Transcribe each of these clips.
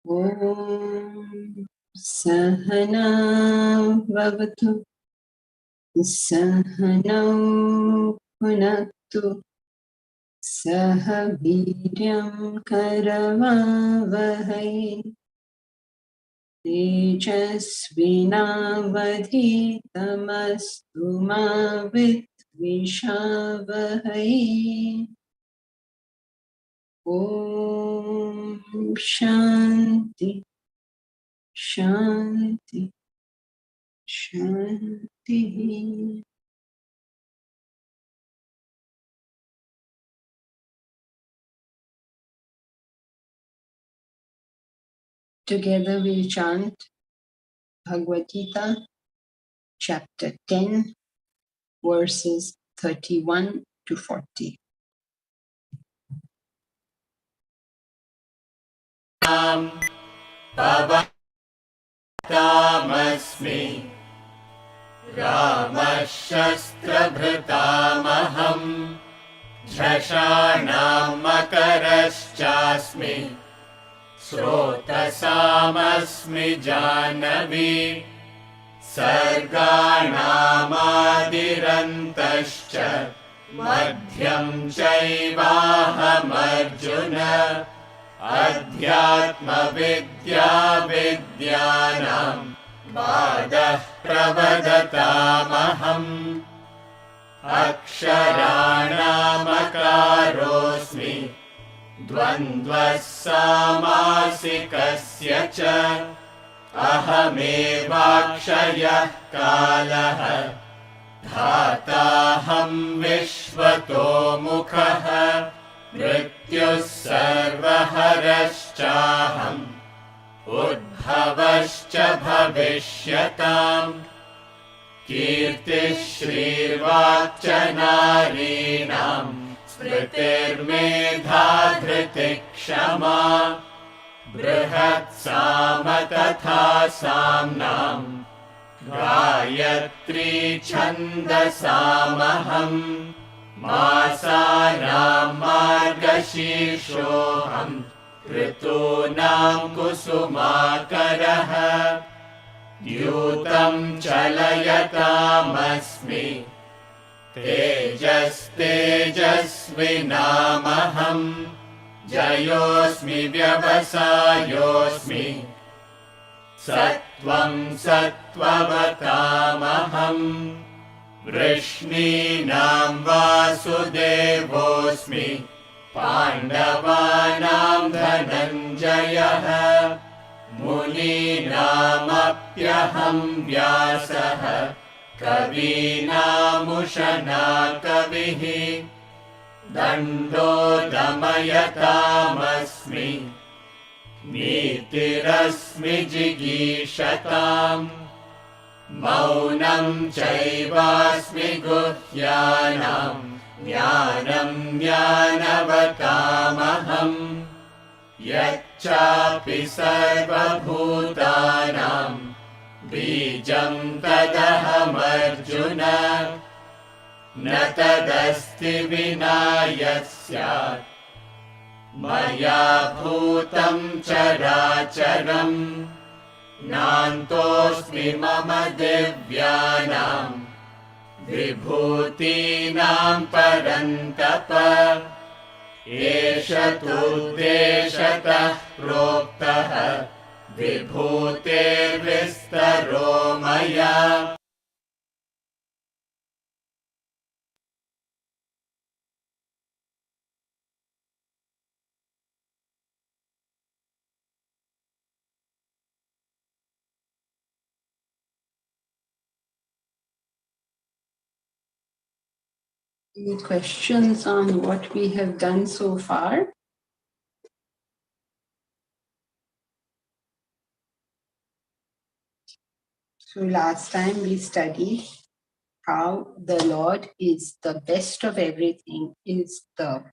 Om Sahana Vavatu Sahanau Punaktu Sahaviryam Karavavahai Tejasvinavadhitamastu ma vidvishavahai. Om Shanti Shanti Shanti. Together we chant Bhagavad Gita, chapter 10, verses 31 to 40. Pavatamasmi Ramashasтрabhritamaham Jhashanam makaraschasmi Srotasamasmi Janavi Sarganamadhirantascha Madhyam Chaivahamarjuna Adhyatma Vidya Vidyanam Vadah Pravadatamaham Aksharanamakarosmi Dvandvas Samasikasya Cha Ahamevakshayah Kalaha Dhataham Vishvato Mukhaha Mrityus Sarvaharashchaham Udbhavascha Bhavishyatam Kirti Shrirvacha Narinam Smritirmedha Dhritikshama Brihat Sama Tatha Samnam Gayatri Chandasamaham Masanam Margashirshoham Ritunam Kusumakaraha Dyutam Chalayatam-asmi Tejas Tejasvinamaham Jayosmi Vyavasayosmi Sattvam Sattvavatamaham Vrishninam Vasudevosmi Pandavanam Dhananjayah Muninamapyaham Vyasaha Kavinamushana Kavihi Dando Damayatam-asmi Nitirasmi Jigishatam Maunam Chaivasmi Guhyanam Jnanam Jnanavatamaham Yacchapi Sarvabhutanam Bijam Tadaham Arjuna Na tadasti vina yasyat Maya bhutam characharam Nantosmi mama divyanam Vibhutinam parantapa Esha tuddeshatah proktah Vibhutir vistaro maya. Any questions on what we have done so far? So last time we studied how the Lord is the best of everything, is the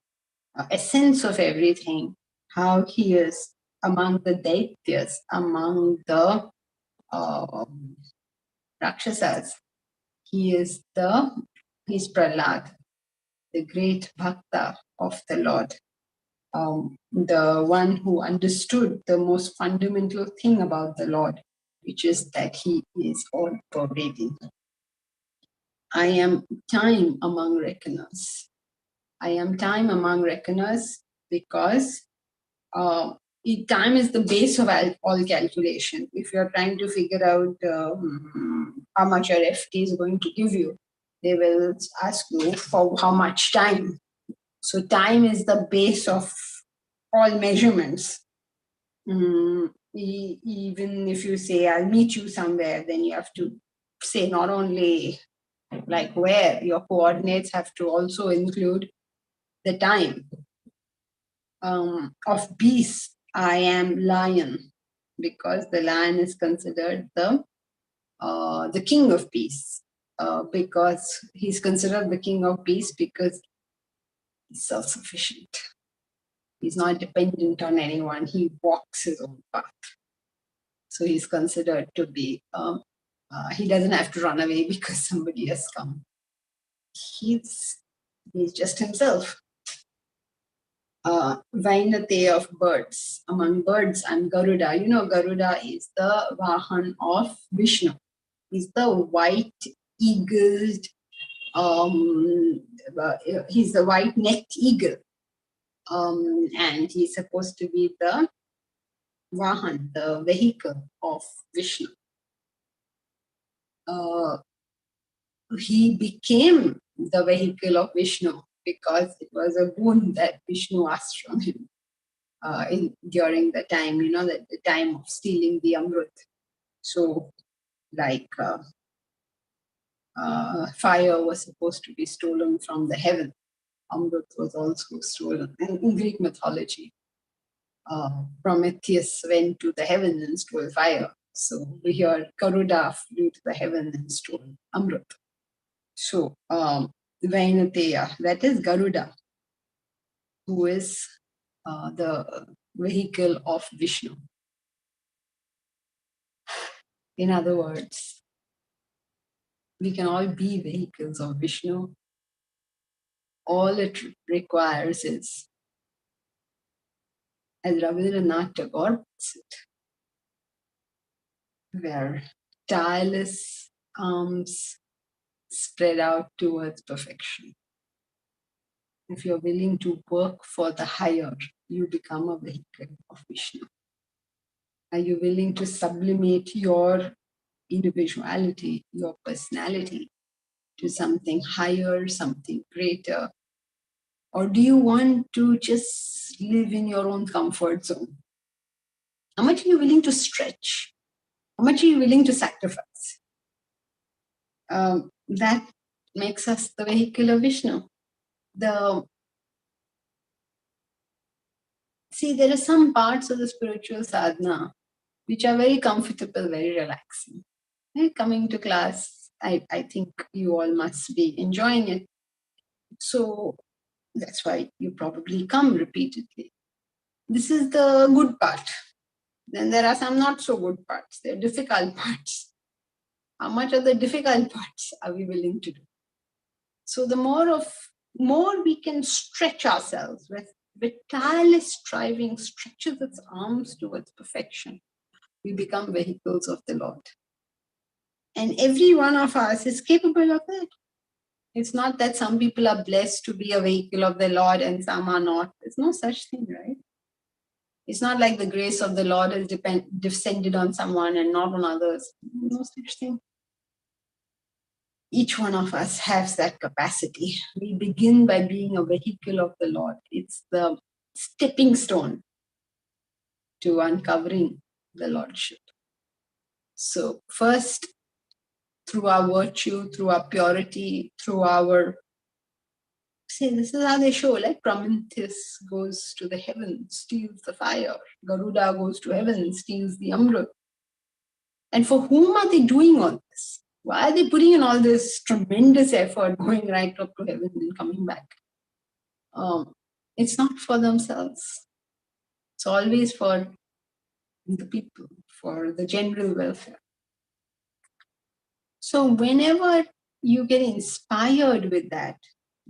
essence of everything, how he is among the Daityas, among the Rakshasas. He's Prahlad, the great Bhakta of the Lord, the one who understood the most fundamental thing about the Lord, which is that he is all pervading. I am time among reckoners. I am time among reckoners because time is the base of all calculation. If you're trying to figure out how much your FT is going to give you, they will ask you for how much time. So time is the base of all measurements. Even if you say, I'll meet you somewhere, then you have to say not only like where, your coordinates have to also include the time. Of beast, I am lion, because the lion is considered the king of beasts, because he's considered the king of beasts because he's self-sufficient. He's not dependent on anyone. He walks his own path. So he's considered to be, he doesn't have to run away because somebody has come. He's just himself. Vainate of birds. Among birds, I'm Garuda. You know, Garuda is the Vahan of Vishnu. He's the white eagled, he's the white-necked eagle. And he's supposed to be the Vahan, the vehicle of Vishnu. He became the vehicle of Vishnu because it was a boon that Vishnu asked from him during the time, the time of stealing the Amrit. So, like fire was supposed to be stolen from the heaven, Amrit was also stolen. And in Greek mythology, Prometheus went to the heaven and stole fire. So here, Garuda flew to the heaven and stole Amrit. So, Vainateya, that is Garuda, who is the vehicle of Vishnu. In other words, we can all be vehicles of Vishnu. All it requires is, as Rabindranath Tagore puts it, where tireless arms spread out towards perfection. If you're willing to work for the higher, you become a vehicle of Vishnu. Are you willing to sublimate your individuality, your personality to something higher, something greater? Or do you want to just live in your own comfort zone? How much are you willing to stretch? How much are you willing to sacrifice? That makes us the vehicle of Vishnu. There are some parts of the spiritual sadhana which are very comfortable, very relaxing. Coming to class, I think you all must be enjoying it. So that's why you probably come repeatedly. This is the good part. Then there are some not so good parts. They're difficult parts. How much of the difficult parts are we willing to do? So the more we can stretch ourselves with with tireless striving, stretches its arms towards perfection, we become vehicles of the Lord. And every one of us is capable of it. It's not that some people are blessed to be a vehicle of the Lord and some are not. There's no such thing, right? It's not like the grace of the Lord has descended on someone and not on others. No such thing. Each one of us has that capacity. We begin by being a vehicle of the Lord. It's the stepping stone to uncovering the Lordship. So first, through our virtue, through our purity, through our... See, this is how they show, like Prometheus goes to the heavens, steals the fire. Garuda goes to heaven, steals the Amrit. And for whom are they doing all this? Why are they putting in all this tremendous effort, going right up to heaven and coming back? It's not for themselves. It's always for the people, for the general welfare. So whenever you get inspired with that,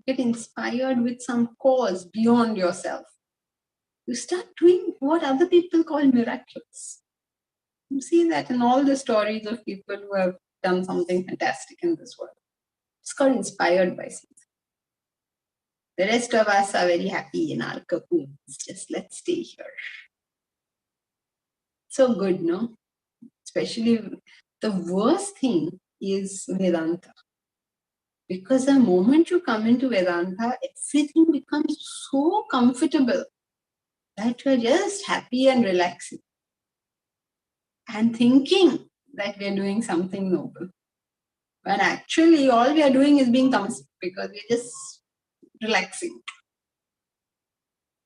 get inspired with some cause beyond yourself, you start doing what other people call miracles. You see that in all the stories of people who have done something fantastic in this world. It's got inspired by something. The rest of us are very happy in our cocoons. Just let's stay here. So good, no? Especially the worst thing is Vedanta. Because the moment you come into Vedanta, everything becomes so comfortable that you're just happy and relaxing and thinking that we're doing something noble. When actually all we are doing is being tamas because we're just relaxing.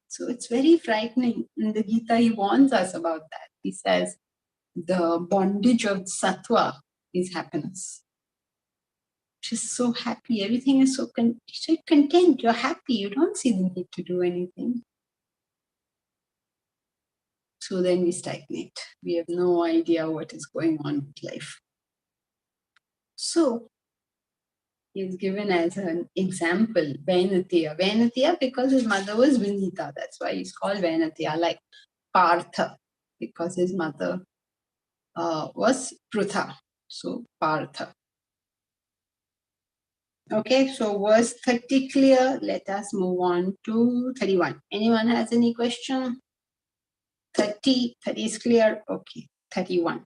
So it's very frightening. In the Gita, he warns us about that. He says, the bondage of sattva is happiness. Just so happy. Everything is so content. You're happy. You don't see the need to do anything. So then we stagnate. We have no idea what is going on with life. So he's given as an example Vainatiya. Vainatiya because his mother was Vinita. That's why he's called Vainatiya, like Partha, because his mother was Prutha. So Partha. Okay, so verse 30 clear. Let us move on to 31. Anyone has any question? 30 is clear. Okay, 31.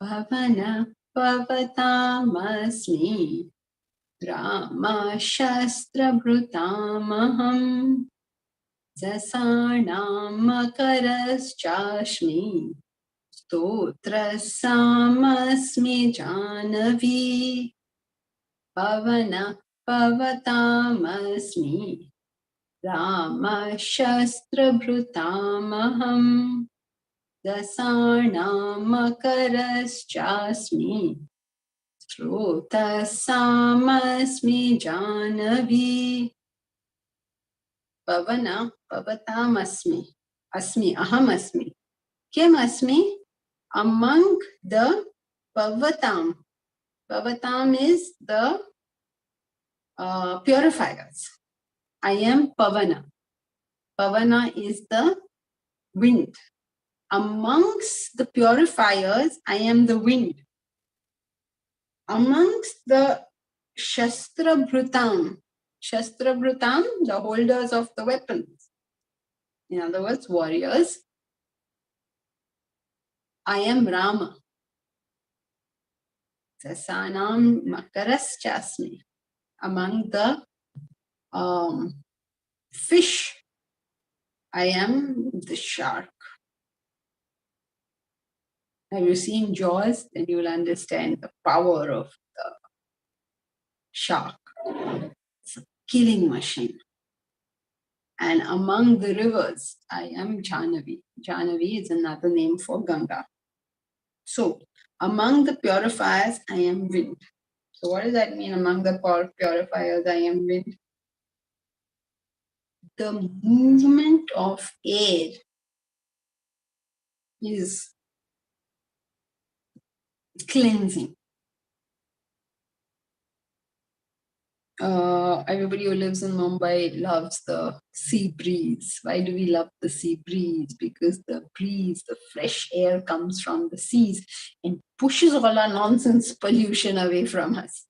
Pavana pavatamasmi Rama shastra bhrutamaham Jasanam makaras chashmi Stotra samasmi janavi Pavana pavatamasmi Rama shastra bhrutamaham Dasanam makaras chasmi Srota samasmi janavi Pavana pavatamasmi Asmi aham asmi Kim asmi? Among the Pavatam. Pavatam is the purifiers. I am Pavana. Pavana is the wind. Amongst the purifiers, I am the wind. Amongst the Shastra Bhrutam, the holders of the weapons. In other words, warriors. I am Rama. Sasanam Makaras Chasmi. Among the fish, I am the shark. Have you seen Jaws? Then you will understand the power of the shark. It's a killing machine. And among the rivers, I am Jahnavi. Jahnavi is another name for Ganga. So, among the purifiers, I am wind. So, what does that mean? Among the purifiers, I am wind. The movement of air is cleansing. Everybody who lives in Mumbai loves the sea breeze. Why do we love the sea breeze? Because the breeze, the fresh air comes from the seas and pushes all our nonsense pollution away from us.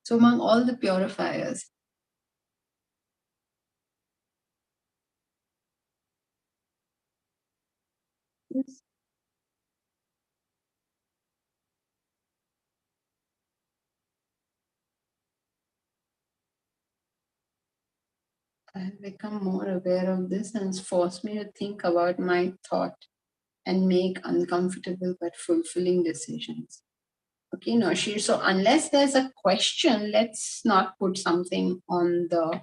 So among all the purifiers, I've become more aware of this, and it's forced me to think about my thought and make uncomfortable but fulfilling decisions. Okay, Noshi. So unless there's a question, let's not put something on the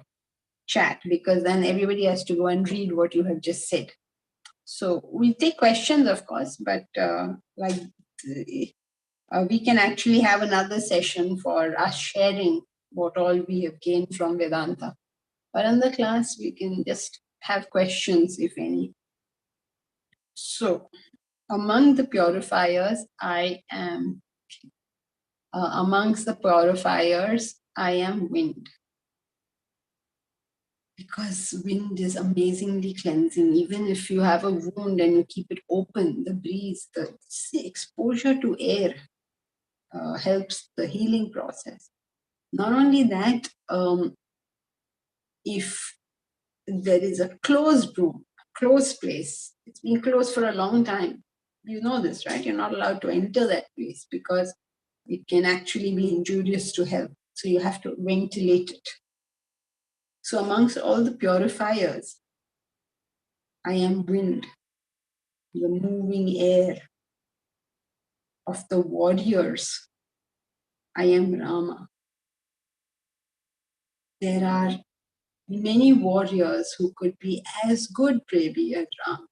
chat, because then everybody has to go and read what you have just said. So we'll take questions, of course, but we can actually have another session for us sharing what all we have gained from Vedanta. But in the class, we can just have questions, if any. So among the purifiers, amongst the purifiers, I am wind. Because wind is amazingly cleansing. Even if you have a wound and you keep it open, the breeze, the exposure to air helps the healing process. Not only that, if there is a closed room, a closed place, it's been closed for a long time. You know this, right? You're not allowed to enter that place because it can actually be injurious to health. So you have to ventilate it. So amongst all the purifiers, I am wind, the moving air of the warriors. I am Rama. There are many warriors who could be as good, maybe, as Rama.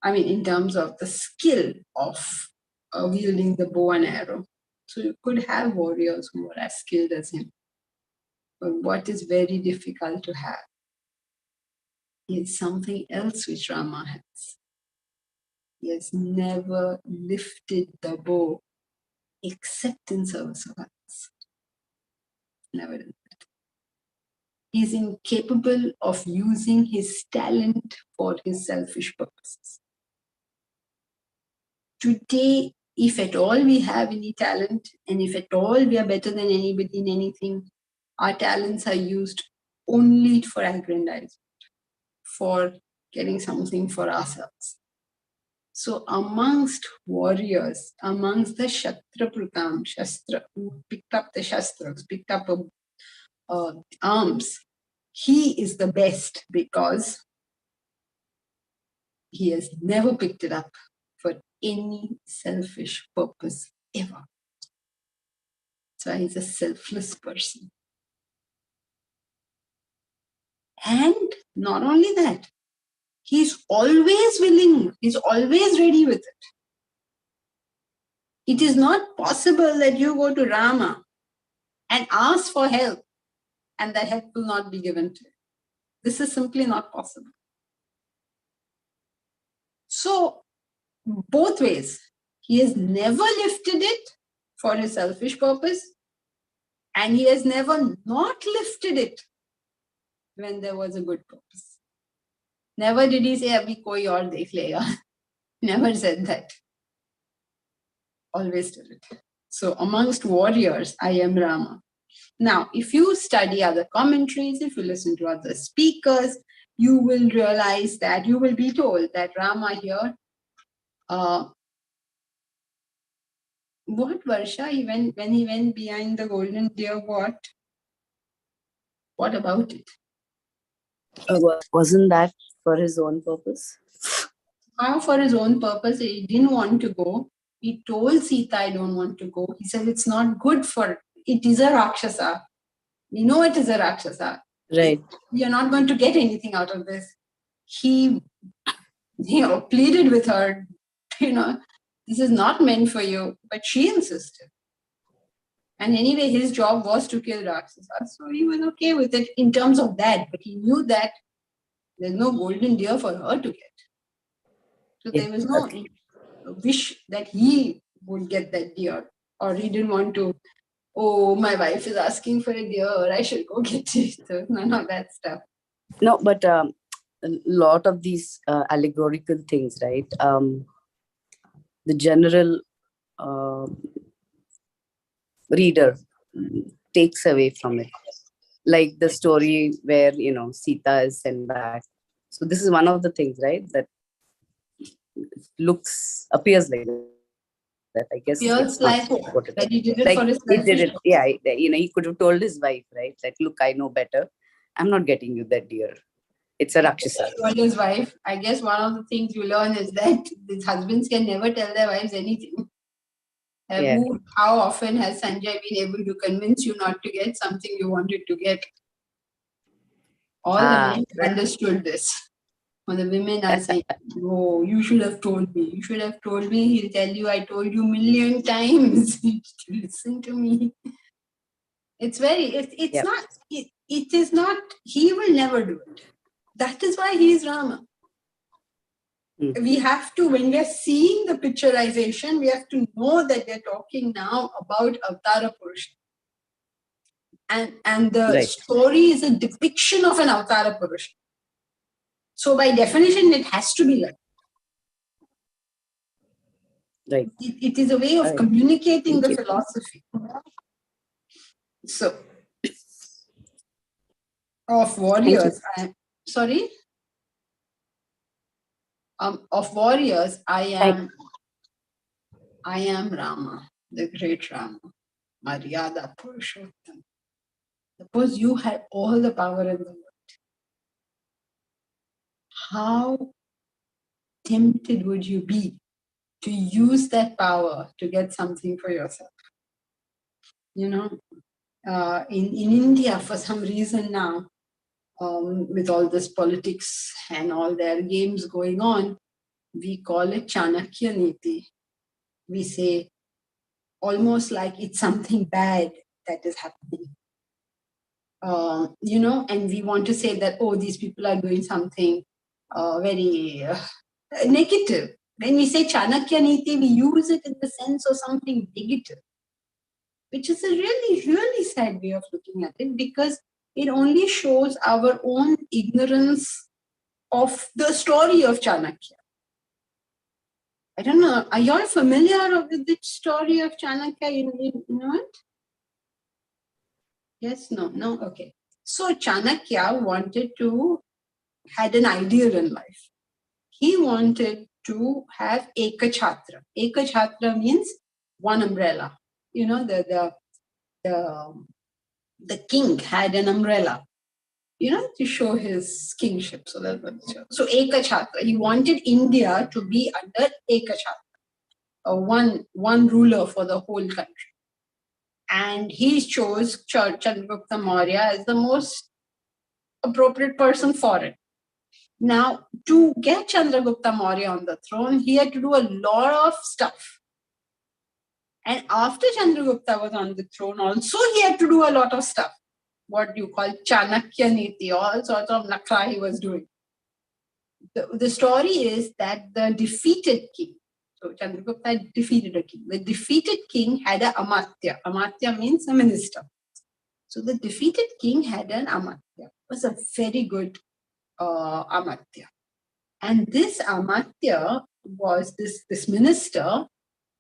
I mean, in terms of the skill of wielding the bow and arrow. So you could have warriors who are as skilled as him. But what is very difficult to have is something else which Rama has. He has never lifted the bow except in service of others. Never done that. He is incapable of using his talent for his selfish purposes. Today, if at all we have any talent, and if at all we are better than anybody in anything, our talents are used only for aggrandizement, for getting something for ourselves. So amongst warriors, amongst the Kshatraprutam, Shastra, who picked up the Shastras, picked up arms, he is the best because he has never picked it up for any selfish purpose ever. So he's a selfless person. And not only that, he's always willing, he's always ready with it. It is not possible that you go to Rama and ask for help and that help will not be given to you. This is simply not possible. So, both ways, he has never lifted it for his selfish purpose, and he has never not lifted it when there was a good purpose. Never did he say, abhi koi aur dekh lega. Never said that. Always did it. So amongst warriors, I am Rama. Now, if you study other commentaries, if you listen to other speakers, you will realize that you will be told that Rama here, what Varsha, when he went behind the golden deer, what about it? Wasn't that for his own purpose? How for his own purpose? He didn't want to go. He told Sita, I don't want to go. He said, it's not good for, it is a Rakshasa. We know it is a Rakshasa. Right. You're not going to get anything out of this. He, pleaded with her, this is not meant for you. But she insisted. And anyway, his job was to kill Rakshasa. So he was okay with it in terms of that. But he knew that there's no golden deer for her to get. So there was no wish that he would get that deer, or he didn't want to oh, my wife is asking for a deer, I should go get it. So none of that stuff. No, but a lot of these allegorical things, right? The general reader takes away from it. Like the story where, Sita is sent back. So this is one of the things, right? That appears like that. I guess it's not Appears what like it is. that he did Like it for he his did it. selfish. Yeah, he could have told his wife, right? That, look, I know better. I'm not getting you that deer. It's a Rakshasa. Told his wife. I guess one of the things you learn is that these husbands can never tell their wives anything. Yeah. How often has Sanjay been able to convince you not to get something you wanted to get? All the men understood this. When the women are saying, "Oh, you should have told me. You should have told me." He'll tell you, "I told you a million times. Listen to me." It's Yep. not. It is not. He will never do it. That is why he is Rama. We have to, when we are seeing the picturization, we have to know that they're talking now about Avtara Purusha. And the story is a depiction of an Avtara Purusha. So by definition, it has to be like. Right. It is a way of communicating the philosophy. So, of warriors, of warriors, I am Rama, the great Rama, Maryada Purushottam. Suppose you had all the power in the world. How tempted would you be to use that power to get something for yourself? In India, for some reason now, with all this politics and all their games going on, we call it Chanakya Niti. We say almost like it's something bad that is happening. And we want to say that, oh, these people are doing something very negative. When we say Chanakya Niti, we use it in the sense of something negative, which is a really, really sad way of looking at it, because it only shows our own ignorance of the story of Chanakya. I don't know, are you all familiar with the story of Chanakya? You know it? Yes, no, okay. So Chanakya had an ideal in life. He wanted to have Ekachhatra. Ekachhatra means one umbrella. The king had an umbrella, to show his kingship. So that's what it shows. So Ekachhatra, he wanted India to be under Ekachhatra, one ruler for the whole country. And he chose Chandragupta Maurya as the most appropriate person for it. Now, to get Chandragupta Maurya on the throne, he had to do a lot of stuff. And after Chandragupta was on the throne, also he had to do a lot of stuff. What you call Chanakya Niti, all sorts of nakra he was doing. The story is that the defeated king, so Chandragupta defeated a king. The defeated king had an amatya. Amatya means a minister. So the defeated king had an amatya. It was a very good amatya. And this amatya was, this minister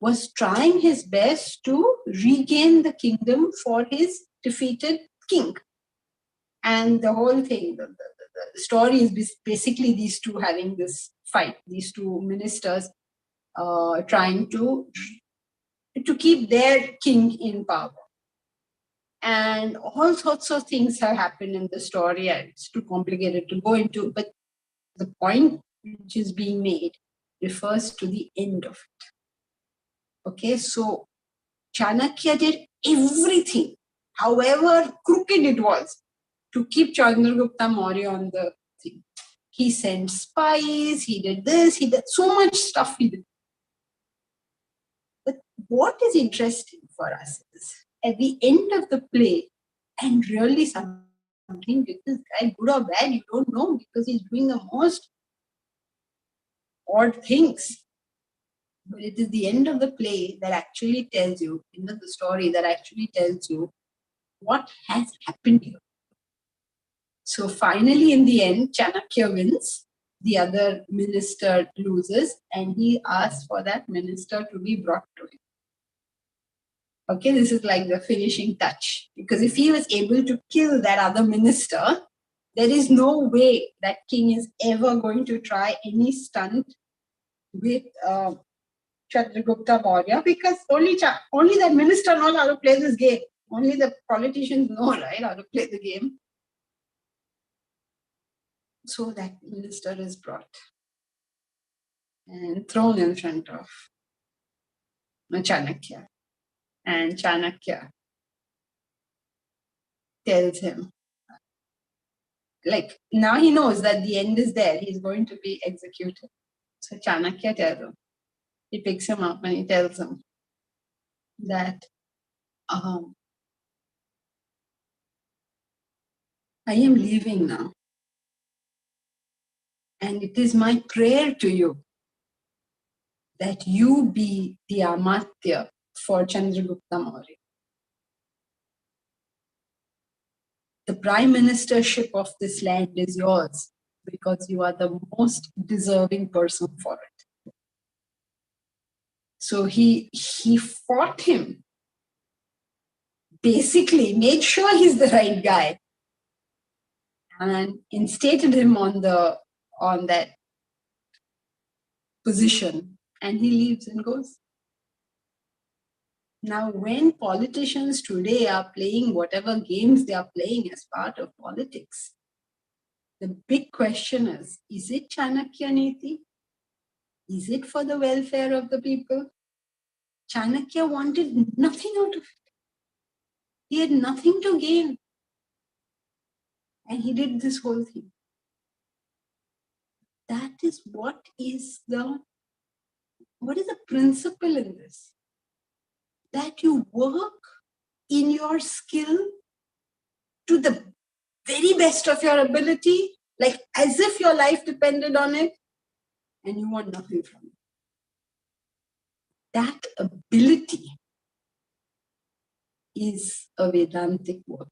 was trying his best to regain the kingdom for his defeated king. And the whole thing, the story is basically these two having this fight, these two ministers trying to keep their king in power. And all sorts of things have happened in the story. It's too complicated to go into, but the point which is being made refers to the end of it. Okay, so Chanakya did everything, however crooked it was, to keep Chandragupta Maurya on the thing. He sent spies, he did this, he did so much stuff he did. But what is interesting for us is, at the end of the play, and really something, is this guy good or bad? You don't know, because he's doing the most odd things. But it is the end of the play that actually tells you, end of the story that actually tells you what has happened here. So finally, in the end, Chanakya wins. The other minister loses, and he asks for that minister to be brought to him. Okay, this is like the finishing touch. Because if he was able to kill that other minister, there is no way that king is ever going to try any stunt with Chandragupta Maurya, because only that minister knows how to play this game. Only the politicians know, right, how to play the game. So that minister is brought and thrown in front of Chanakya. And Chanakya tells him, like, now he knows that the end is there. He's going to be executed. So Chanakya tells him, he picks him up and he tells him that I am leaving now. And it is my prayer to you that you be the Amatya for Chandragupta Maurya. The prime ministership of this land is yours because you are the most deserving person for it. So he fought him, basically made sure he's the right guy, and instated him on that position, and he leaves and goes. Now, when politicians today are playing whatever games they are playing as part of politics, the big question is it Chanakya Niti? Is it for the welfare of the people? Chanakya wanted nothing out of it. He had nothing to gain. And he did this whole thing. That is what is the principle in this? That you work in your skill to the very best of your ability, like as if your life depended on it, and you want nothing from it. That ability is a Vedantic work.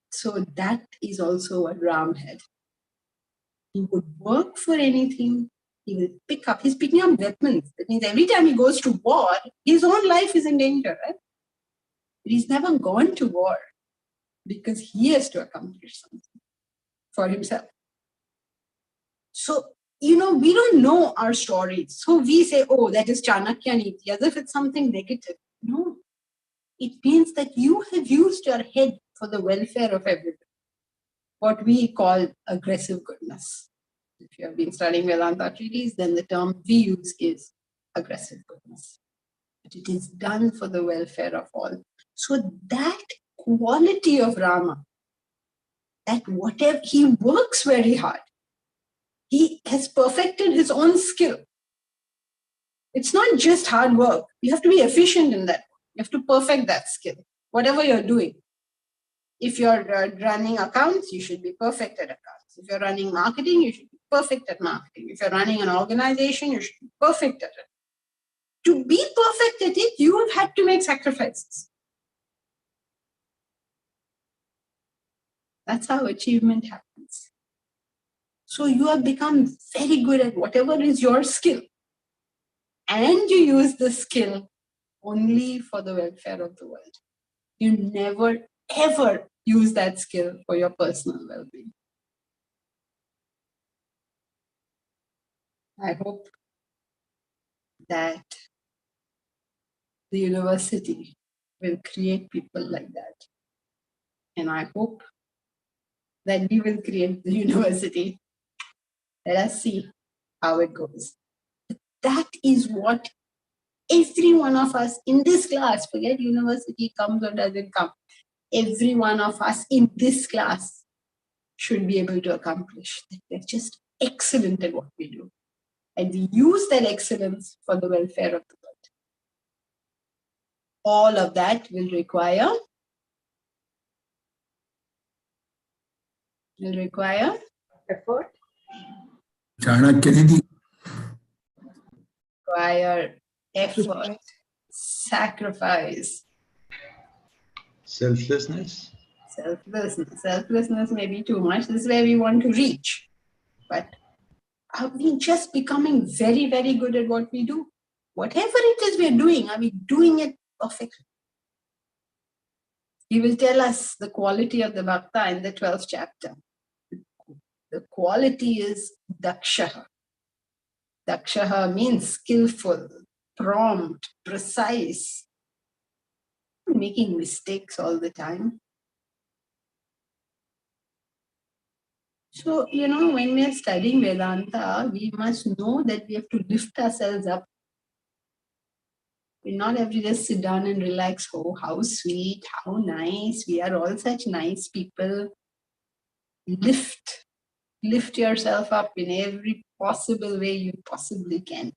So that is also what Ram had. He would work for anything. He will he's picking up weapons. That means every time he goes to war, his own life is in danger, right? But he's never gone to war because he has to accomplish something for himself. So, we don't know our stories. So we say, oh, that is Chanakya Niti, as if it's something negative. No. It means that you have used your head for the welfare of everyone. What we call aggressive goodness. If you have been studying Vedanta treatises, then the term we use is aggressive goodness. But it is done for the welfare of all. So that quality of Rama, that whatever, he works very hard. He has perfected his own skill. It's not just hard work. You have to be efficient in that. You have to perfect that skill, whatever you're doing. If you're running accounts, you should be perfect at accounts. If you're running marketing, you should be perfect at marketing. If you're running an organization, you should be perfect at it. To be perfect at it, you have had to make sacrifices. That's how achievement happens. So you have become very good at whatever is your skill. And you use the skill only for the welfare of the world. You never, ever use that skill for your personal well-being. I hope that the university will create people like that. And I hope that we will create the university. Let us see how it goes. That is what every one of us in this class, forget university comes or doesn't come, every one of us in this class should be able to accomplish. They're just excellent at what we do. And we use that excellence for the welfare of the world. All of that will require Effort. Chanakya require effort, sacrifice, Selflessness. selflessness. Selflessness may be too much. This is where we want to reach. But are we just becoming very, very good at what we do? Whatever it is we're doing, are we doing it perfectly? He will tell us the quality of the bhakta in the 12th chapter. The quality is dakshaha. Dakshaha means skillful, prompt, precise, making mistakes all the time. So, when we are studying Vedanta, we must know that we have to lift ourselves up. We not have to just sit down and relax. Oh, how sweet, how nice. We are all such nice people. Lift yourself up in every possible way you possibly can.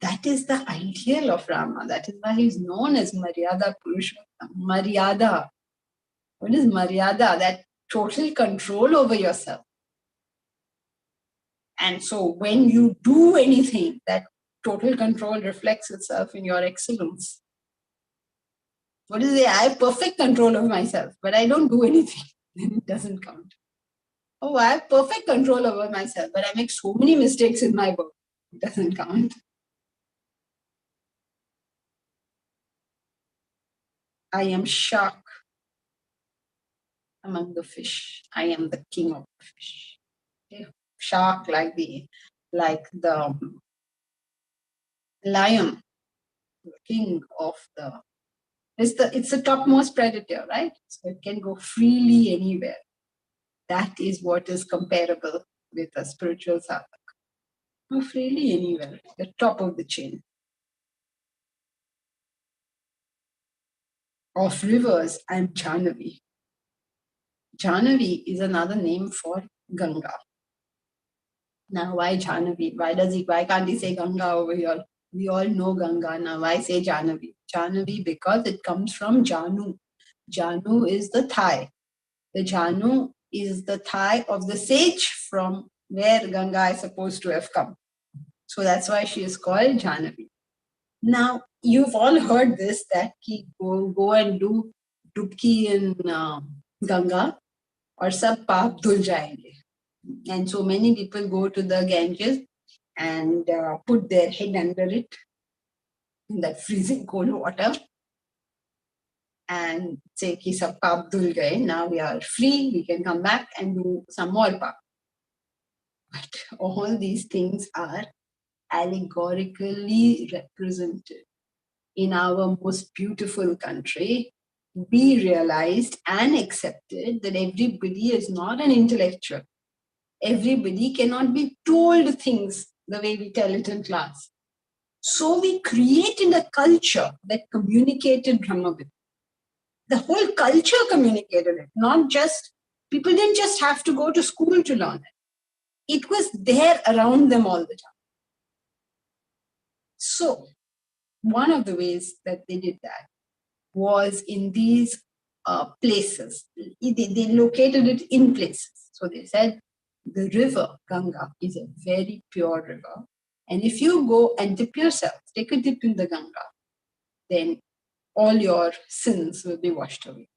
That is the ideal of Rama. That is why he's known as Maryada Purushottam. Maryada. What is Maryada? That total control over yourself. And so when you do anything, that total control reflects itself in your excellence. What is it? I have perfect control of myself, but I don't do anything. Then it doesn't count. Oh, I have perfect control over myself, but I make so many mistakes in my work. It doesn't count. I am shark among the fish. I am the king of the fish. Okay? Shark like the lion, the king of the. It's the topmost predator, right? So it can go freely anywhere. That is what is comparable with a spiritual sadhak. Go freely anywhere, the top of the chain. Of rivers, I am Jahnavi. Jahnavi is another name for Ganga. Now, why Jahnavi? Why can't he say Ganga over here? We all know Ganga. Now, why say Jahnavi? Jahnavi because it comes from Janu. Janu is the thigh. The Janu is the thigh of the sage from where Ganga is supposed to have come. So that's why she is called Jahnavi. Now, you've all heard this, that go and do dubki in Ganga or sab paap dhul jayenge. And so many people go to the Ganges and put their head under it in that freezing cold water and say ki sab paap dhul gaye. Now we are free, we can come back and do some more paap. But all these things are allegorically represented. In our most beautiful country, we realized and accepted that everybody is not an intellectual. Everybody cannot be told things the way we tell it in class. So we created a culture that communicated Brahmavid. The whole culture communicated it, not just, people didn't just have to go to school to learn it. It was there around them all the time. So one of the ways that they did that was in these places. They located it in places. So they said the river Ganga is a very pure river. And if you go and dip yourself, take a dip in the Ganga, then all your sins will be washed away.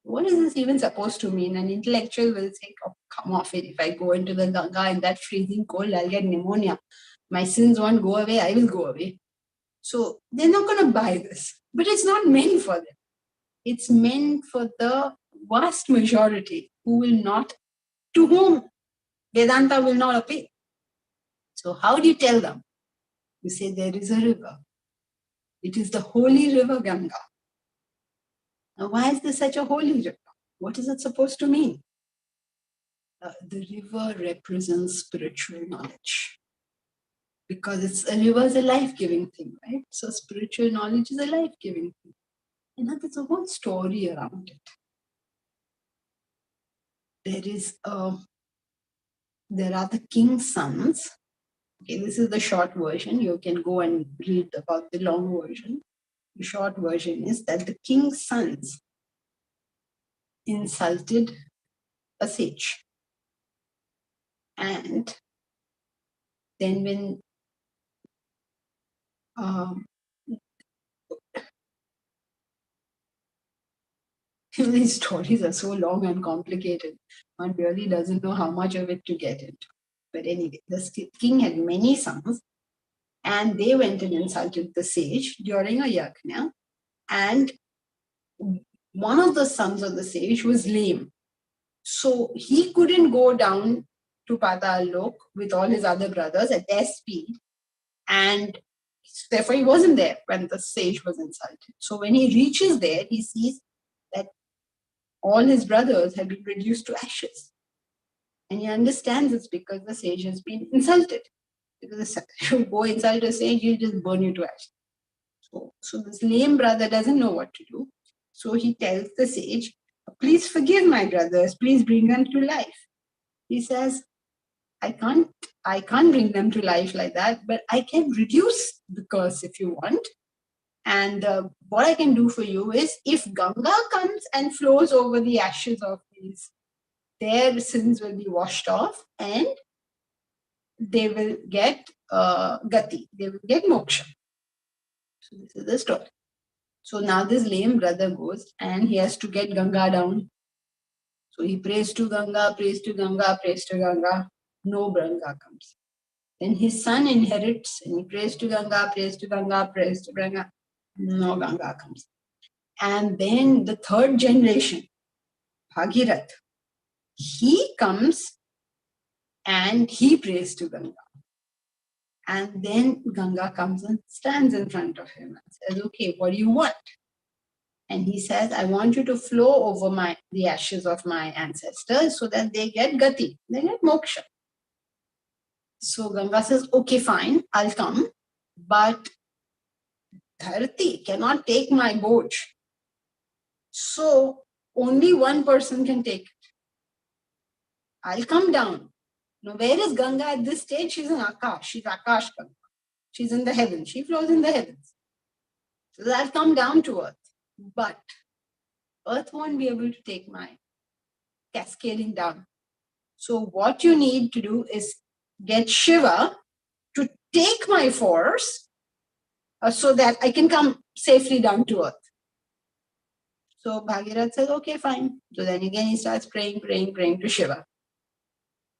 What is this even supposed to mean? An intellectual will say, oh, come off it. If I go into the Ganga in that freezing cold, I'll get pneumonia. My sins won't go away, I will go away. So they're not going to buy this. But it's not meant for them. It's meant for the vast majority to whom Vedanta will not appeal. So how do you tell them? You say there is a river. It is the holy river Ganga. Now, why is this such a holy river? What is it supposed to mean? The river represents spiritual knowledge. Because a river is a life-giving thing, right? So spiritual knowledge is a life-giving thing. And there's a whole story around it. There are the king's sons. Okay, this is the short version. You can go and read about the long version. The short version is that the king's sons insulted a sage. And then when these stories are so long and complicated, one really doesn't know how much of it to get into. But anyway, the king had many sons, and they went and insulted the sage during a yajna. And one of the sons of the sage was lame. So he couldn't go down to Patal Lok with all his other brothers at their speed. And therefore he wasn't there when the sage was insulted. So when he reaches there, he sees that all his brothers have been reduced to ashes. And he understands it's because the sage has been insulted. Because if you go insult a sage, he'll just burn you to ashes. So this lame brother doesn't know what to do. So he tells the sage, please forgive my brothers, please bring them to life. He says, I can't bring them to life like that, but I can reduce the curse if you want. And what I can do for you is, if Ganga comes and flows over the ashes of these, their sins will be washed off and they will get gati, they will get moksha. So this is the story. So now this lame brother goes and he has to get Ganga down. So he prays to Ganga, prays to Ganga, prays to Ganga. No Ganga comes. Then his son inherits and he prays to Ganga, prays to Ganga, prays to Ganga. No Ganga comes. And then the third generation, Bhagirath, he comes and he prays to Ganga. And then Ganga comes and stands in front of him and says, okay, what do you want? And he says, I want you to flow over the ashes of my ancestors so that they get gati, they get moksha. So Ganga says, okay, fine, I'll come, but Dharati cannot take my boj. So only one person can take it. I'll come down. Now, where is Ganga at this stage? She's in Akash. She's Akash Ganga. She's in the heavens. She flows in the heavens. So I'll come down to earth. But earth won't be able to take my cascading down. So what you need to do is get Shiva to take my force so that I can come safely down to earth. So Bhagirath says, okay, fine. So then again he starts praying to Shiva.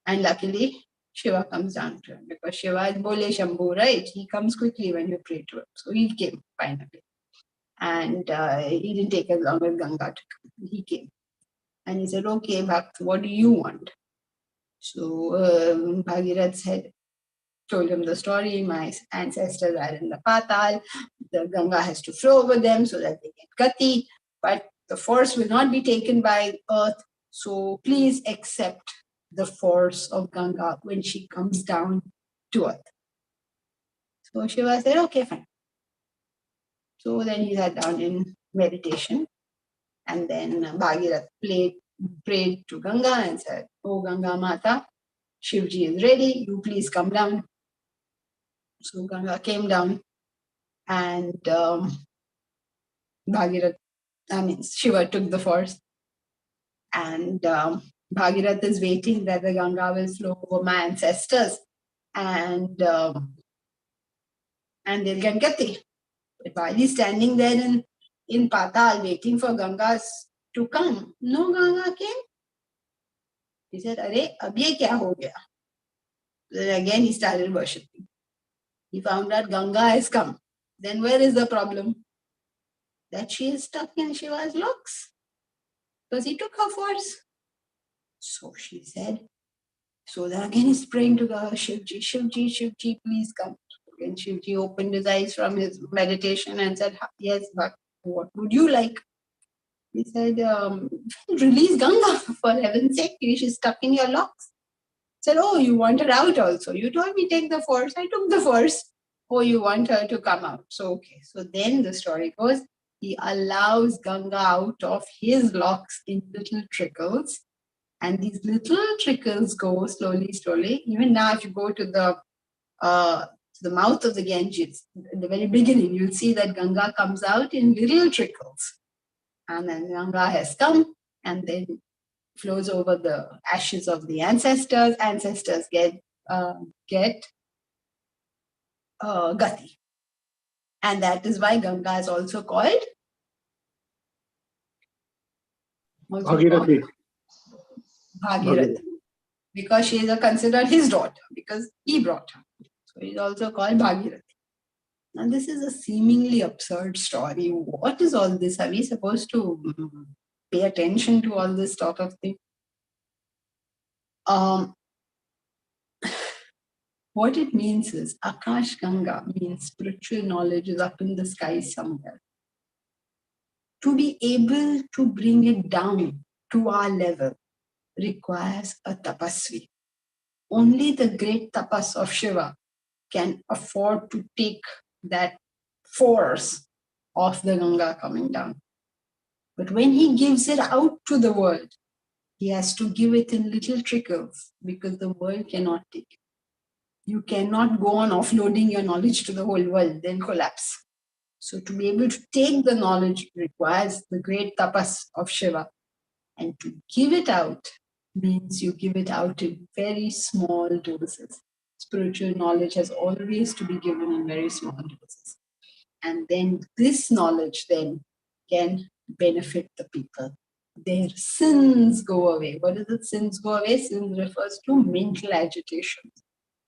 And luckily, Shiva comes down to him because Shiva is Bole Shambhu, right? He comes quickly when you pray to him. So he came finally. And he didn't take as long as Ganga to come. He came. And he said, okay, Bhakt, what do you want? So Bhagirath told him the story. My ancestors are in the Patal. The Ganga has to flow over them so that they get gati. But the force will not be taken by earth. So please accept the force of Ganga when she comes down to earth. So Shiva said, okay, fine. So then he sat down in meditation. And then Bhagirath prayed to Ganga and said, oh Ganga Mata, Shivji is ready, you please come down. So Ganga came down and Shiva took the force. And Bhagirath is waiting that the Ganga will flow over my ancestors and they'll get gati. But while he's standing there in Patal waiting for Gangas to come, no Ganga came. He said, Arey, ab ye kya ho gaya? Then again he started worshipping. He found out Ganga has come. Then where is the problem? That she is stuck in Shiva's locks. Because he took her force. So she said, so then again he's praying to God, Shivji, please come. Again Shivji opened his eyes from his meditation and said, yes, but what would you like? He said, release Ganga for heaven's sake. She's stuck in your locks. He said, oh, you want her out also. You told me take the force. I took the force. Oh, you want her to come out. So, okay. So then the story goes, he allows Ganga out of his locks in little trickles. And these little trickles go slowly. Even now, if you go to the mouth of the Ganges, in the very beginning, you'll see that Ganga comes out in little trickles. And then Ganga has come, and then flows over the ashes of the ancestors. Ancestors get gati. And that is why Ganga is also called Bhagirathi. Bhagirathi. Because she is considered his daughter, because he brought her. So he's also called Bhagirathi. Now this is a seemingly absurd story. What is all this? Are we supposed to pay attention to all this sort of thing? What it means is Akash Ganga means spiritual knowledge is up in the sky somewhere. To be able to bring it down to our level requires a tapasvi. Only the great tapas of Shiva can afford to take that force of the Ganga coming down. But when he gives it out to the world, he has to give it in little trickles because the world cannot take it. You cannot go on offloading your knowledge to the whole world, then collapse. So to be able to take the knowledge requires the great tapas of Shiva. And to give it out means you give it out in very small doses. Spiritual knowledge has always to be given in very small doses. And then this knowledge then can benefit the people. Their sins go away. What is it? Sins go away? Sins refers to mental agitations.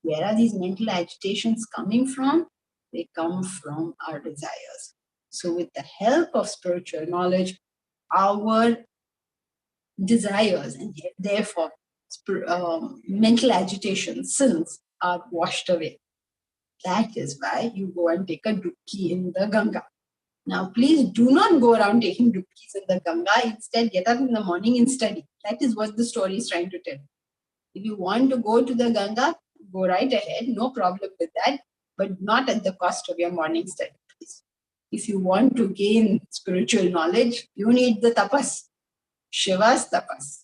Where are these mental agitations coming from? They come from our desires. So with the help of spiritual knowledge, our desires and therefore mental agitations, sins are washed away. That is why you go and take a dubki in the Ganga. Now, please do not go around taking dubkis in the Ganga. Instead, get up in the morning and study. That is what the story is trying to tell. If you want to go to the Ganga, go right ahead. No problem with that, but not at the cost of your morning study, please. If you want to gain spiritual knowledge, you need the tapas, Shiva's tapas.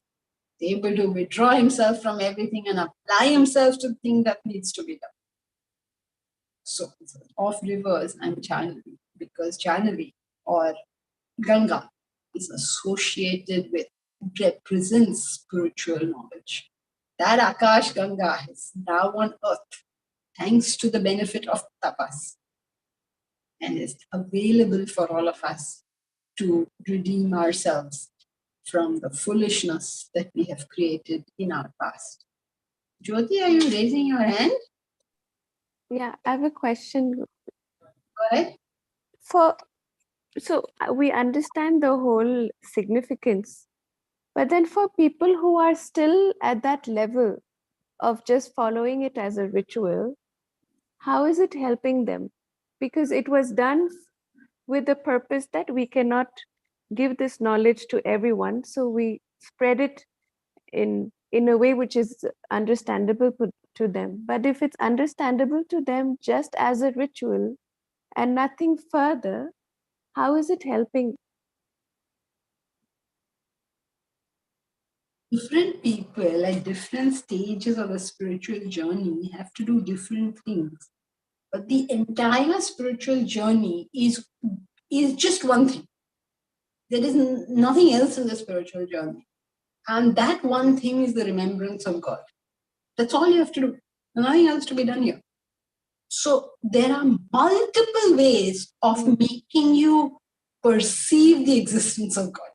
Able to withdraw himself from everything and apply himself to the thing that needs to be done. So, of rivers, I'm Chanali, because Chanali or Ganga is associated with, represents spiritual knowledge. That Akash Ganga is now on earth, thanks to the benefit of tapas, and is available for all of us to redeem ourselves from the foolishness that we have created in our past. Jyoti, are you raising your hand? Yeah, I have a question. Go ahead. So we understand the whole significance, but then for people who are still at that level of just following it as a ritual, how is it helping them? Because it was done with the purpose that we cannot give this knowledge to everyone, so we spread it in a way which is understandable to them. But if it's understandable to them just as a ritual and nothing further, how is it helping? Different people at different stages of a spiritual journey have to do different things. But the entire spiritual journey is just one thing. There is nothing else in the spiritual journey. And that one thing is the remembrance of God. That's all you have to do. Nothing else to be done here. So there are multiple ways of making you perceive the existence of God.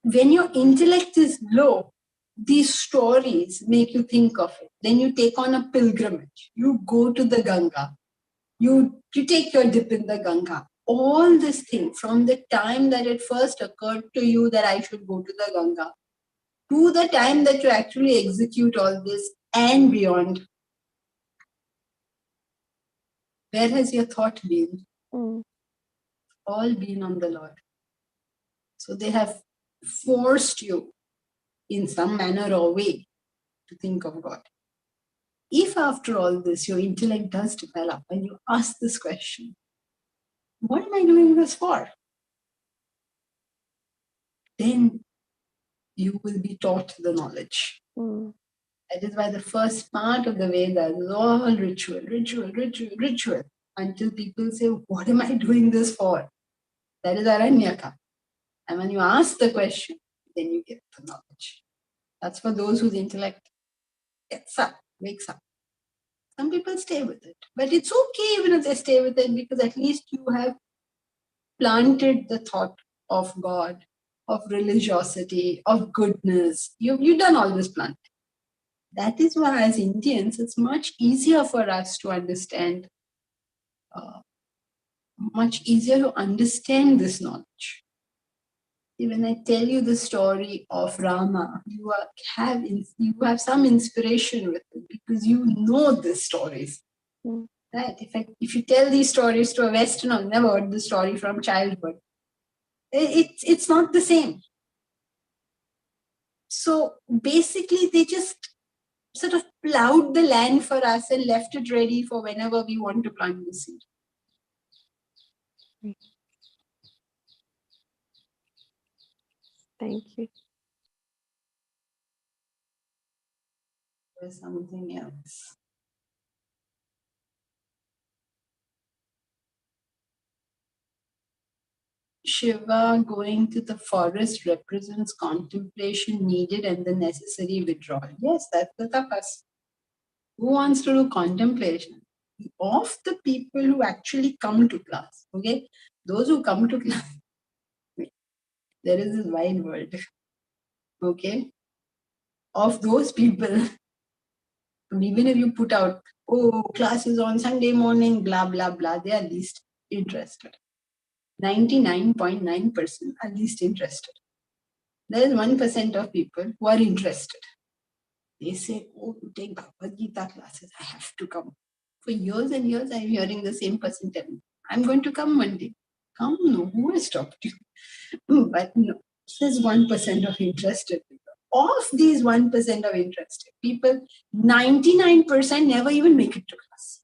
When your intellect is low, these stories make you think of it. Then you take on a pilgrimage. You go to the Ganga. You take your dip in the Ganga. All this thing, from the time that it first occurred to you that I should go to the Ganga, to the time that you actually execute all this and beyond, where has your thought been? All been on the Lord. So they have forced you in some manner or way to think of God. If after all this your intellect does develop and you ask this question, what am I doing this for? Then you will be taught the knowledge. That is why the first part of the Vedas is all ritual, until people say, what am I doing this for? That is Aranyaka. And when you ask the question, then you get the knowledge. That's for those whose intellect gets up, wakes up. Some people stay with it. But it's okay even if they stay with it, because at least you have planted the thought of God, of religiosity, of goodness. You've done all this planting. That is why, as Indians, it's much easier for us to understand, much easier to understand this knowledge. When I tell you the story of Rama, you have some inspiration with it because you know these stories. Mm. Right? If you tell these stories to a Westerner, never heard the story from childhood, it's not the same. So basically, they just sort of plowed the land for us and left it ready for whenever we want to plant the seed. Thank you. There's something else. Shiva going to the forest represents contemplation needed and the necessary withdrawal. Yes, that's the tapas. Who wants to do contemplation? Of the people who actually come to class, okay? Those who come to class, there is this wide world, okay? Of those people, even if you put out, oh, class is on Sunday morning, blah, blah, blah, they are least interested. 99.9% are least interested. There is 1% of people who are interested. They say, oh, you take Bhagavad Gita classes, I have to come. For years and years, I'm hearing the same person tell me, I'm going to come one day. Come, no, who has stopped you? But no, there's 1% of interested people. Of these 1% of interested people, 99% never even make it to class.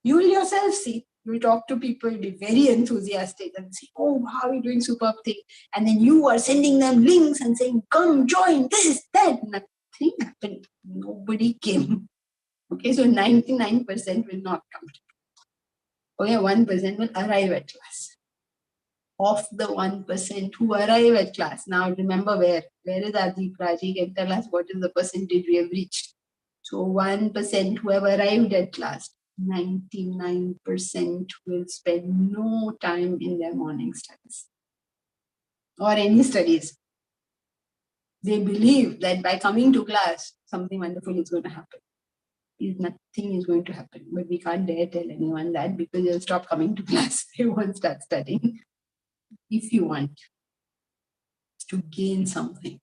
You will yourself see. You will talk to people, be very enthusiastic and say, oh, how are you doing superb thing? And then you are sending them links and saying, come join this, that. Nothing happened. Nobody came. Okay, so 99% will not come. Okay, 1% will arrive at class. Of the 1% who arrive at class, now remember where is Adi Praji can tell us what is the percentage we have reached. So 1% who have arrived at class, 99% will spend no time in their morning studies or any studies. They believe that by coming to class, something wonderful is going to happen. Nothing is going to happen, but we can't dare tell anyone that because they'll stop coming to class. They won't start studying. If you want to gain something,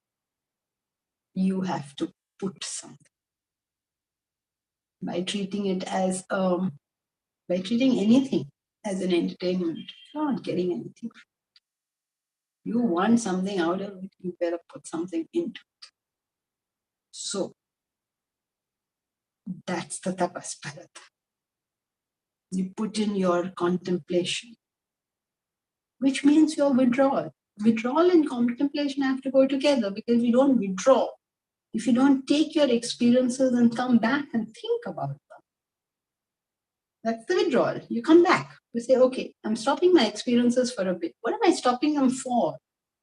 you have to put something. By treating it as by treating anything as an entertainment, you're not getting anything. You want something out of it, you better put something into it. So that's the tapas parat. You put in your contemplation, which means your withdrawal. Withdrawal and contemplation have to go together because you don't withdraw if you don't take your experiences and come back and think about them. That's the withdrawal. You come back. You say, okay, I'm stopping my experiences for a bit. What am I stopping them for?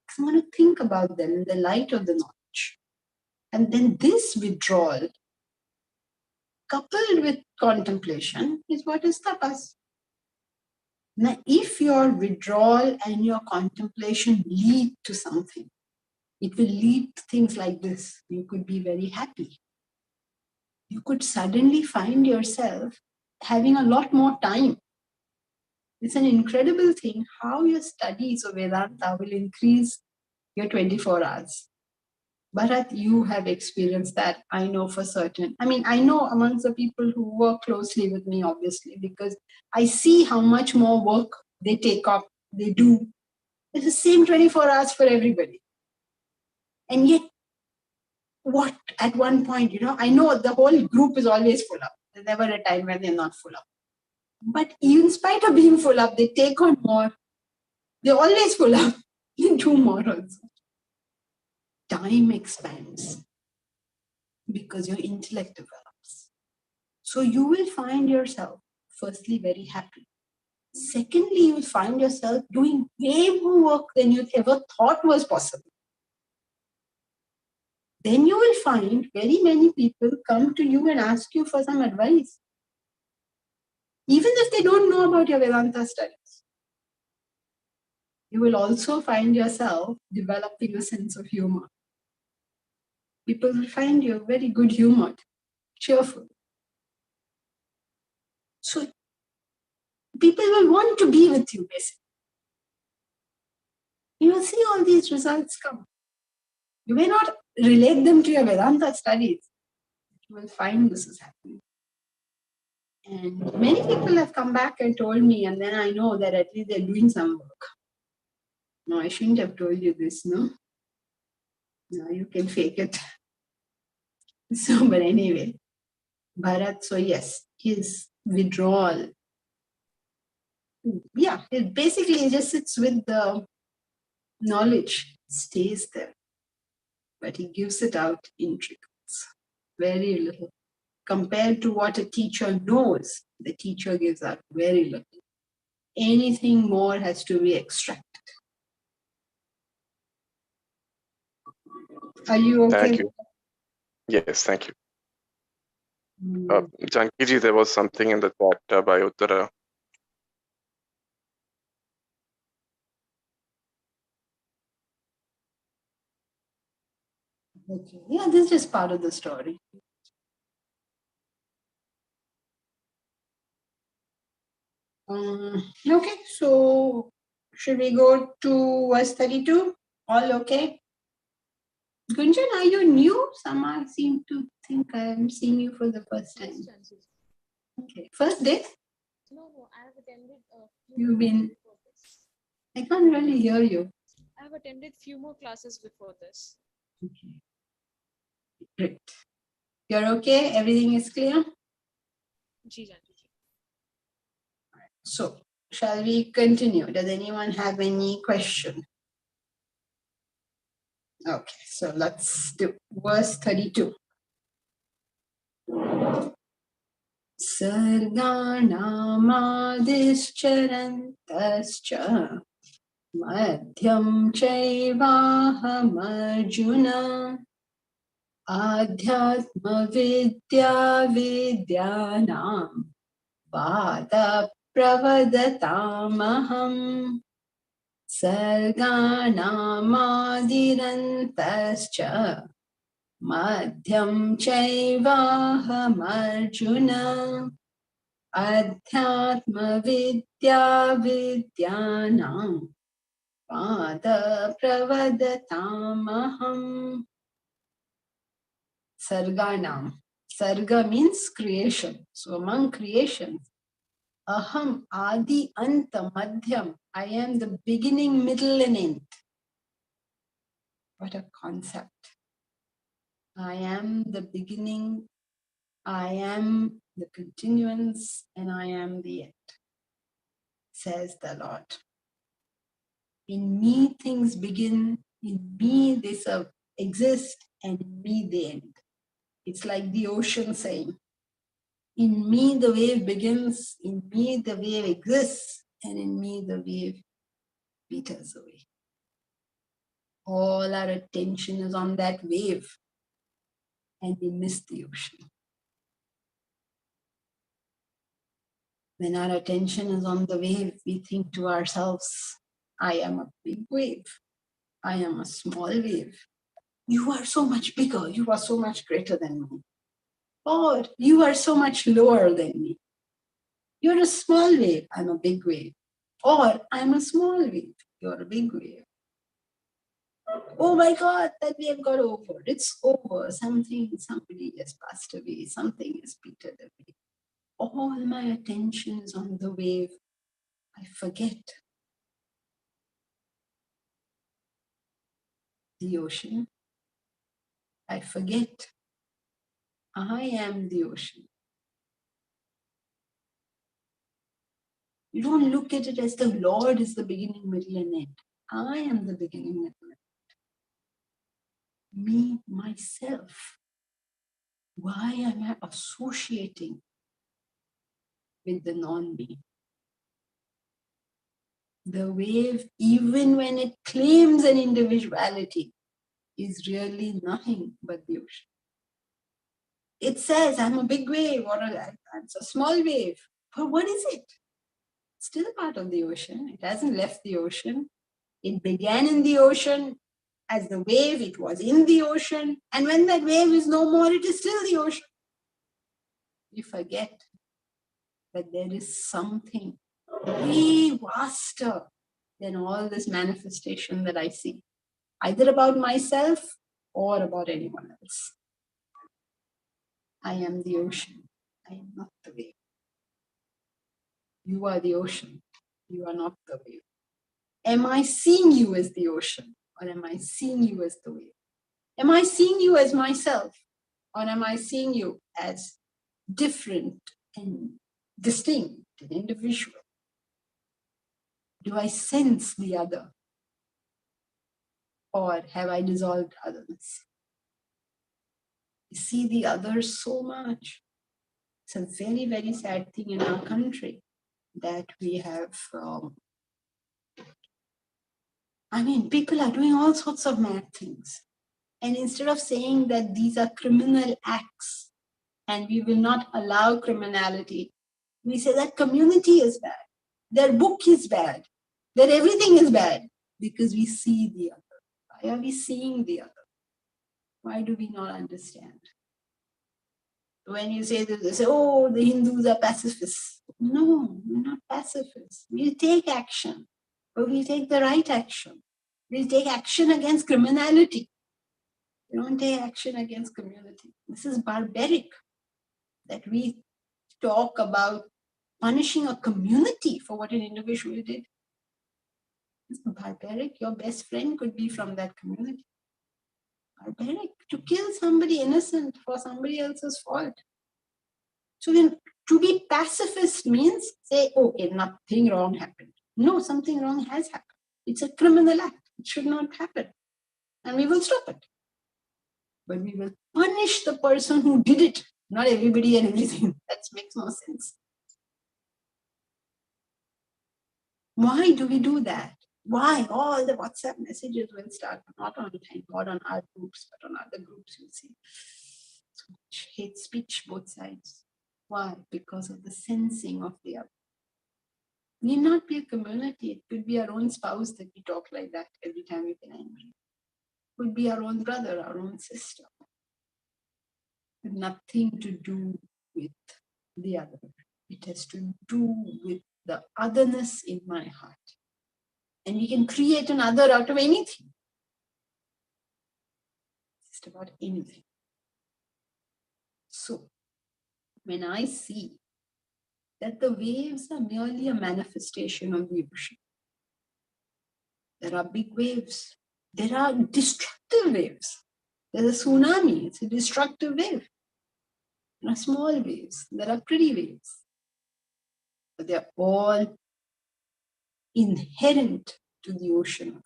Because I want to think about them in the light of the knowledge. And then this withdrawal, coupled with contemplation, is what is tapas. Now, if your withdrawal and your contemplation lead to something, it will lead to things like this. You could be very happy. You could suddenly find yourself having a lot more time. It's an incredible thing how your studies of Vedanta will increase your 24 hours. Bharat, you have experienced that, I know for certain. I mean, I know amongst the people who work closely with me, obviously, because I see how much more work they take up, they do. It's the same 24 hours for everybody. And yet, what at one point, I know the whole group is always full up. There's never a time when they're not full up. But in spite of being full up, they take on more. They're always full up. They do more also. Time expands because your intellect develops. So you will find yourself, firstly, very happy. Secondly, you will find yourself doing way more work than you ever thought was possible. then you will find very many people come to you and ask you for some advice. Even if they don't know about your Vedanta studies. You will also find yourself developing a sense of humor. People will find you very good humored, cheerful. So people will want to be with you, basically. You will see all these results come. You may not relate them to your Vedanta studies. You will find this is happening. And many people have come back and told me, and then I know that at least they're doing some work. No, I shouldn't have told you this, no? No, you can fake it. So, but anyway, Bharat, so yes, his withdrawal, yeah, it basically just sits with the knowledge, stays there, but he gives it out in trickles, very little. Compared to what a teacher knows, the teacher gives out very little. Anything more has to be extracted. Are you okay? Thank you. Yes, thank you. Jankiji, there was something in the chat by Uttara. Okay. Yeah, this is just part of the story. Okay, so should we go to verse 32? All okay? Gunjan, are you new? Somehow I seem to think I am seeing you for the first time. Okay, first day? No, I have attended You've been, I can't really hear you. I have attended few more classes before this. Okay. Great. You're okay? Everything is clear? Ji, Janji. So, shall we continue? Does anyone have any question? Okay, so let's do verse 32. Sarganamadishcharantascha madhyam chaivahamarjuna adhyatma vidya vidyanam vada pravadatamaham sarganamadirantascha madhyam chaivahamarjuna adhyatma vidya vidyanam vada pravadatamaham. Sarganam. Sarga means creation. So among creations, aham adi anta madhyam. I am the beginning, middle and end. What a concept. I am the beginning, I am the continuance, and I am the end, says the Lord. In me things begin, in me they exist, and in me they end. It's like the ocean saying, in me the wave begins, in me the wave exists, and in me the wave peters away. All our attention is on that wave, and we miss the ocean. When our attention is on the wave, we think to ourselves, I am a big wave. I am a small wave. You are so much bigger. You are so much greater than me. Or you are so much lower than me. You're a small wave. I'm a big wave. Or I'm a small wave. You're a big wave. Oh my God, that wave got over. It's over. Somebody has passed away. Something has petered away. All my attention is on the wave. I forget the ocean. I forget I am the ocean. You don't look at it as the Lord is the beginning, middle, and end. I am the beginning, middle, and end. Me, myself. Why am I associating with the non-me? The wave, even when it claims an individuality, is really nothing but the ocean. It says, I'm a big wave, or it's a small wave. But what is it? It's still part of the ocean. It hasn't left the ocean. It began in the ocean as the wave. It was in the ocean. And when that wave is no more, it is still the ocean. We forget that there is something way vaster than all this manifestation that I see, either about myself or about anyone else. I am the ocean. I am not the wave. You are the ocean. You are not the wave. Am I seeing you as the ocean, or am I seeing you as the wave? Am I seeing you as myself, or am I seeing you as different and distinct and individual? Do I sense the other, or have I dissolved otherness? I see the other so much. It's a very, very sad thing in our country that we have. People are doing all sorts of mad things. And instead of saying that these are criminal acts and we will not allow criminality, we say that community is bad, their book is bad, that everything is bad, because we see the other. Why are we seeing the other? Why do we not understand? When you say this, they say, oh, the Hindus are pacifists. No, we're not pacifists. We'll take action, but we'll take the right action. We'll take action against criminality. We don't take action against community. This is barbaric that we talk about punishing a community for what an individual did. It's barbaric. Your best friend could be from that community. Barbaric to kill somebody innocent for somebody else's fault. So then to be pacifist means say, okay, nothing wrong happened. No, something wrong has happened. It's a criminal act. It should not happen. And we will stop it. But we will punish the person who did it, not everybody and everything. That makes no sense. Why do we do that? Why? All the WhatsApp messages will start, not on our groups, but on other groups, you'll see. So much hate speech, both sides. Why? Because of the sensing of the other. Need not be a community. It could be our own spouse that we talk like that every time we get angry. It could be our own brother, our own sister. But nothing to do with the other. It has to do with the otherness in my heart. And we can create an other out of anything. Just about anything. So, when I see that the waves are merely a manifestation of the ocean, there are big waves. There are destructive waves. There's a tsunami. It's a destructive wave. There are small waves. There are pretty waves. But they're all inherent to the ocean.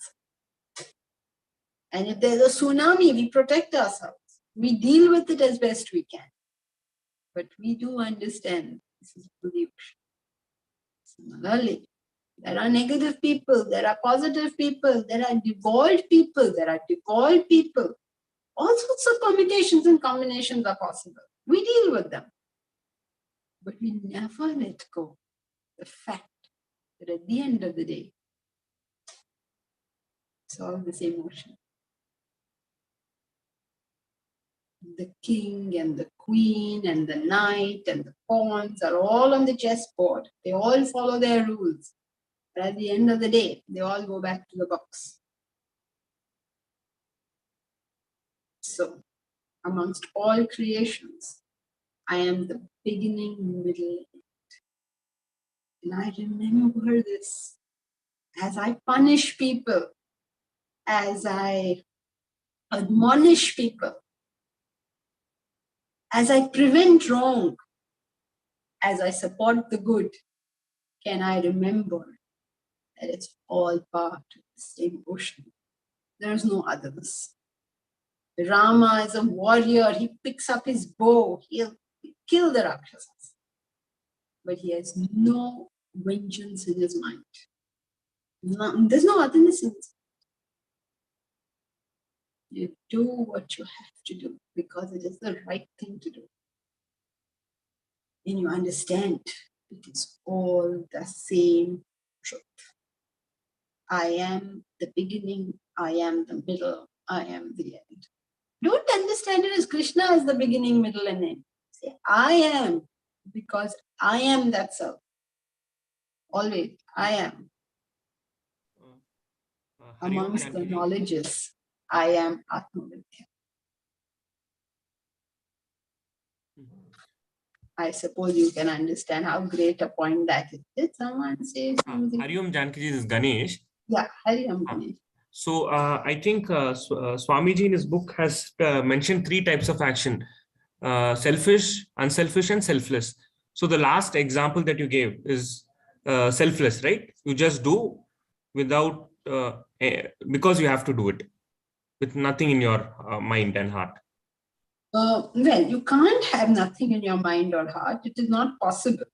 And if there's a tsunami, we protect ourselves. We deal with it as best we can. But we do understand this is the ocean. Similarly, there are negative people, there are positive people, there are devolved people, there are devolved people. All sorts of permutations and combinations are possible. We deal with them. But we never let go the fact that at the end of the day, it's all the same ocean. The king and the queen and the knight and the pawns are all on the chessboard. They all follow their rules. But at the end of the day, they all go back to the box. So, amongst all creations, I am the beginning, middle, end. And I remember this as I punish people, as I admonish people, as I prevent wrong, as I support the good. Can I remember that it's all part of the same ocean? There is no otherness. Rama is a warrior. He picks up his bow. He'll kill the Rakshasas. But he has no vengeance in his mind. There's no otherness in his mind. You do what you have to do because it is the right thing to do. And you understand it is all the same truth. I am the beginning, I am the middle, I am the end. Don't understand it as Krishna as the beginning, middle, and end. Say, I am, because I am that self. Always, I am. Hari Om, Amongst the Janki ji. knowledges, I am Atmavidya. I suppose you can understand how great a point that is. Did someone say something? Hari Om, Janki ji, this is Ganesh. Yeah, Hari Om Ganesh. So I think Swamiji in his book has mentioned 3 types of action: selfish, unselfish, and selfless. So the last example that you gave is selfless, right? You just do without because you have to do it, with nothing in your mind and heart. Well, you can't have nothing in your mind or heart. It is not possible.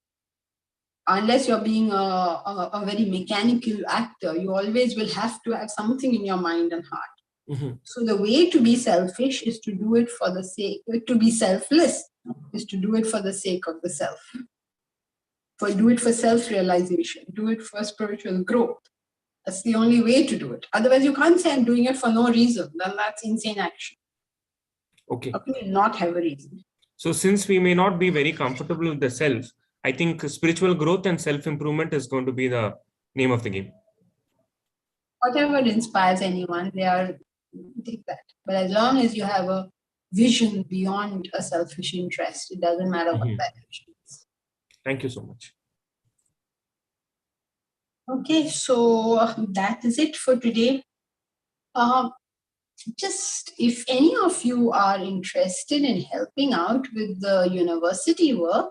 Unless you're being a very mechanical actor, you always will have to have something in your mind and heart. Mm-hmm. So the way to be selfish is to do it for the sake, to be selfless is to do it for the sake of the self. Do it for self-realization, do it for spiritual growth. That's the only way to do it. Otherwise, you can't say I'm doing it for no reason. Then that's insane action. Okay. How can you not have a reason? So since we may not be very comfortable with the self, I think spiritual growth and self-improvement is going to be the name of the game. Whatever inspires anyone, take that. But as long as you have a vision beyond a selfish interest, it doesn't matter what that vision is. Thank you so much. Okay, so that is it for today. Just if any of you are interested in helping out with the university work,